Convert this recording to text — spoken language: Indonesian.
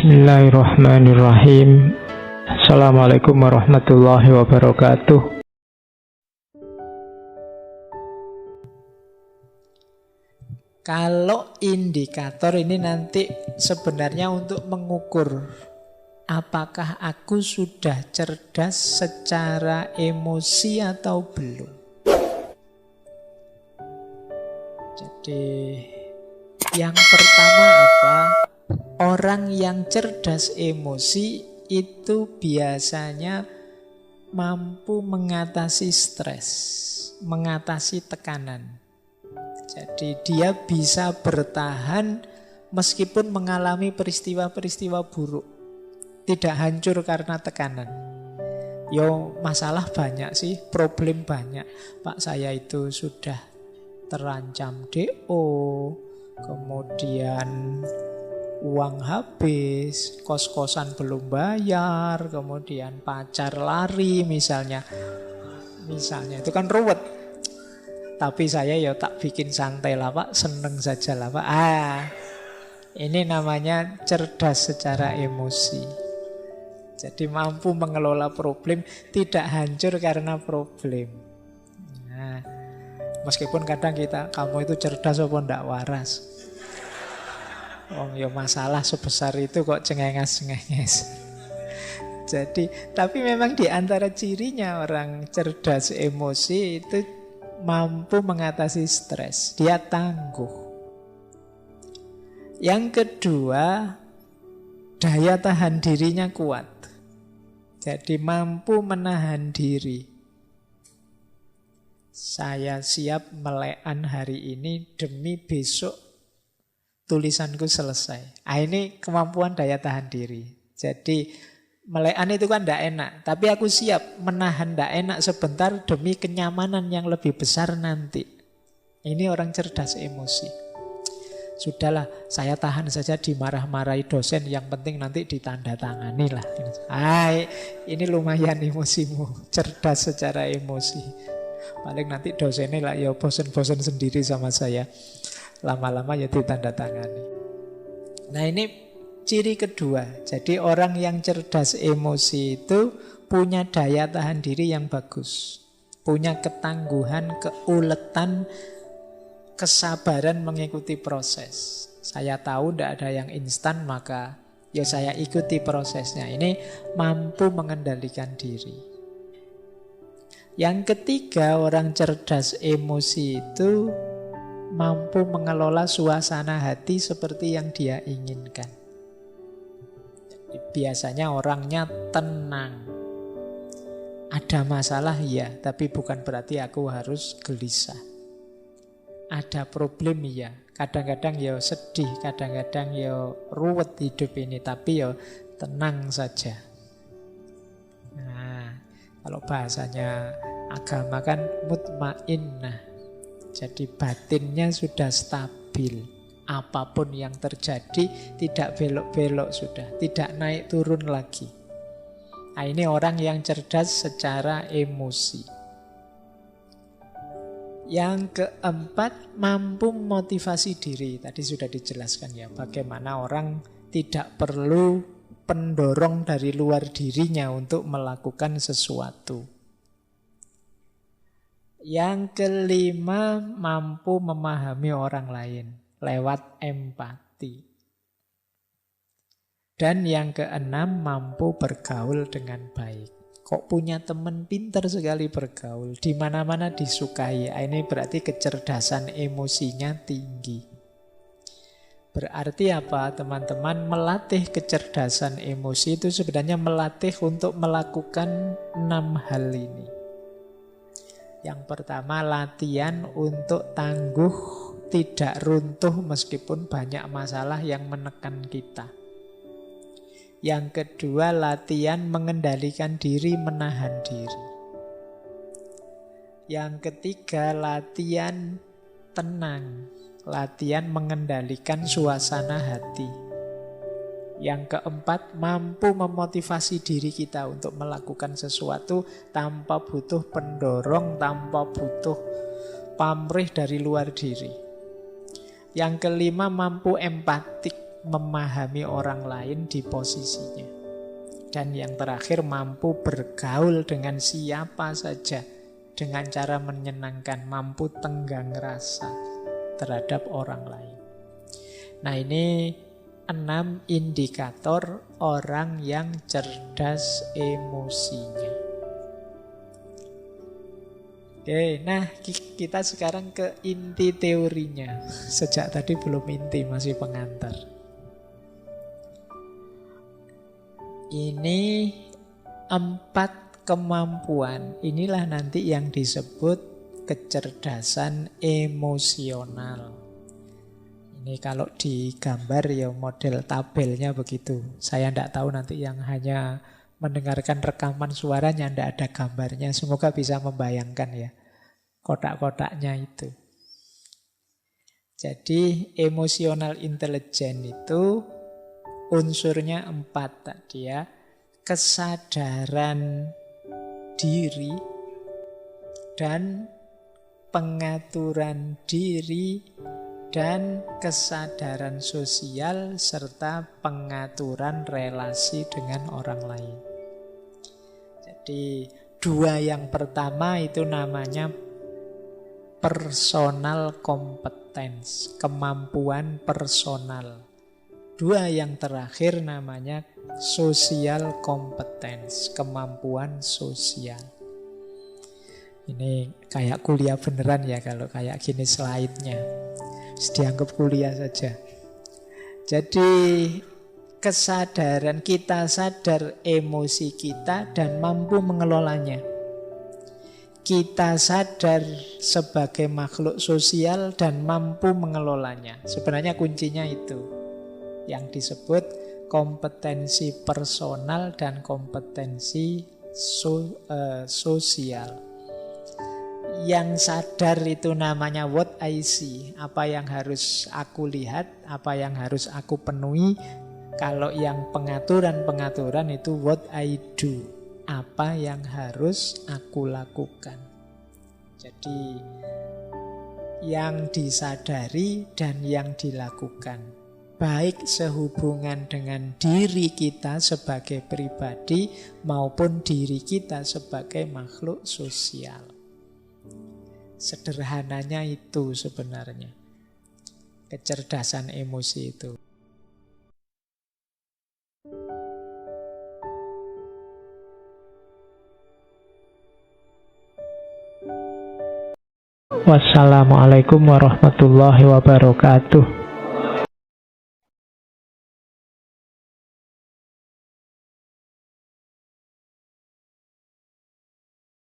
Bismillahirrahmanirrahim. Assalamualaikum warahmatullahi wabarakatuh. Kalau indikator ini nanti sebenarnya untuk mengukur apakah aku sudah cerdas secara emosi atau belum. Jadi yang pertama apa? Orang yang cerdas emosi itu biasanya mampu mengatasi stres, mengatasi tekanan. Jadi dia bisa bertahan meskipun mengalami peristiwa-peristiwa buruk. Tidak hancur karena tekanan. Yo, masalah banyak sih, problem banyak. Pak, saya itu sudah terancam DO, kemudian uang habis, kos-kosan belum bayar, kemudian pacar lari misalnya. Misalnya itu kan ruwet. Tapi saya ya tak bikin santai lah Pak, seneng saja lah Pak. Ini namanya cerdas secara emosi. Jadi mampu mengelola problem, tidak hancur karena problem. Nah, meskipun kadang kamu itu cerdas apa ndak waras. Ya masalah sebesar itu kok cengenges-cengenges. Jadi, tapi memang di antara cirinya orang cerdas emosi itu mampu mengatasi stres, dia tangguh. Yang kedua, daya tahan dirinya kuat. Jadi mampu menahan diri. Saya siap melekan hari ini demi besok tulisanku selesai. Ini kemampuan daya tahan diri. Jadi melekan itu kan tidak enak, tapi aku siap menahan tidak enak sebentar demi kenyamanan yang lebih besar nanti. Ini orang cerdas emosi. Sudahlah, saya tahan saja dimarah-marahi dosen, yang penting nanti ditandatangani lah. Ini lumayan emosimu, cerdas secara emosi. Paling nanti dosennya lah ya bosen-bosen sendiri sama saya. Lama-lama ya ditandatangani. Nah ini ciri kedua. Jadi orang yang cerdas emosi itu punya daya tahan diri yang bagus. Punya ketangguhan, keuletan, kesabaran mengikuti proses. Saya tahu tidak ada yang instan, maka ya saya ikuti prosesnya. Ini mampu mengendalikan diri. Yang ketiga, orang cerdas emosi itu mampu mengelola suasana hati seperti yang dia inginkan. Biasanya orangnya tenang. Ada masalah ya, tapi bukan berarti aku harus gelisah. Ada problem ya, kadang-kadang ya sedih, kadang-kadang ya ruwet hidup ini, tapi ya tenang saja. Nah, kalau bahasanya agama kan mutmainnah. Jadi batinnya sudah stabil. Apapun yang terjadi tidak belok-belok sudah, tidak naik turun lagi. Nah, ini orang yang cerdas secara emosi. Yang keempat, mampu motivasi diri. Tadi sudah dijelaskan ya, bagaimana orang tidak perlu pendorong dari luar dirinya untuk melakukan sesuatu. Yang kelima, mampu memahami orang lain lewat empati. Dan yang keenam, mampu bergaul dengan baik. Kok punya teman pintar sekali bergaul, di mana-mana disukai. Ini berarti kecerdasan emosinya tinggi. Berarti apa teman-teman? Melatih kecerdasan emosi itu sebenarnya melatih untuk melakukan 6 hal ini. Yang pertama, latihan untuk tangguh, tidak runtuh meskipun banyak masalah yang menekan kita. Yang kedua, latihan mengendalikan diri, menahan diri. Yang ketiga, latihan tenang, latihan mengendalikan suasana hati. Yang keempat, mampu memotivasi diri kita untuk melakukan sesuatu tanpa butuh pendorong, tanpa butuh pamrih dari luar diri. Yang kelima, mampu empatik, memahami orang lain di posisinya. Dan yang terakhir, mampu bergaul dengan siapa saja dengan cara menyenangkan, mampu tenggang rasa terhadap orang lain. Nah, ini 6 indikator orang yang cerdas emosinya. Oke, nah kita sekarang ke inti teorinya. Sejak tadi belum inti, masih pengantar. Ini 4 kemampuan. Inilah nanti yang disebut kecerdasan emosional. Ini kalau digambar ya model tabelnya begitu. Saya tidak tahu nanti yang hanya mendengarkan rekaman suaranya, tidak ada gambarnya. Semoga bisa membayangkan ya kotak-kotaknya itu. Jadi emotional intelligence itu unsurnya 4 tadi ya. Kesadaran diri dan pengaturan diri dan kesadaran sosial serta pengaturan relasi dengan orang lain. Jadi 2 yang pertama itu namanya personal competence, kemampuan personal. 2 yang terakhir namanya social competence, kemampuan sosial. Ini kayak kuliah beneran ya kalau kayak gini slide-nya. Dianggap kuliah saja. Jadi kesadaran, kita sadar emosi kita dan mampu mengelolanya. Kita sadar sebagai makhluk sosial dan mampu mengelolanya. Sebenarnya kuncinya itu yang disebut kompetensi personal dan kompetensi sosial. Yang sadar itu namanya what I see, apa yang harus aku lihat, apa yang harus aku penuhi. Kalau yang pengaturan itu what I do, apa yang harus aku lakukan. Jadi yang disadari dan yang dilakukan, baik sehubungan dengan diri kita sebagai pribadi maupun diri kita sebagai makhluk sosial. Sederhananya itu sebenarnya kecerdasan emosi itu. Wassalamualaikum warahmatullahi wabarakatuh.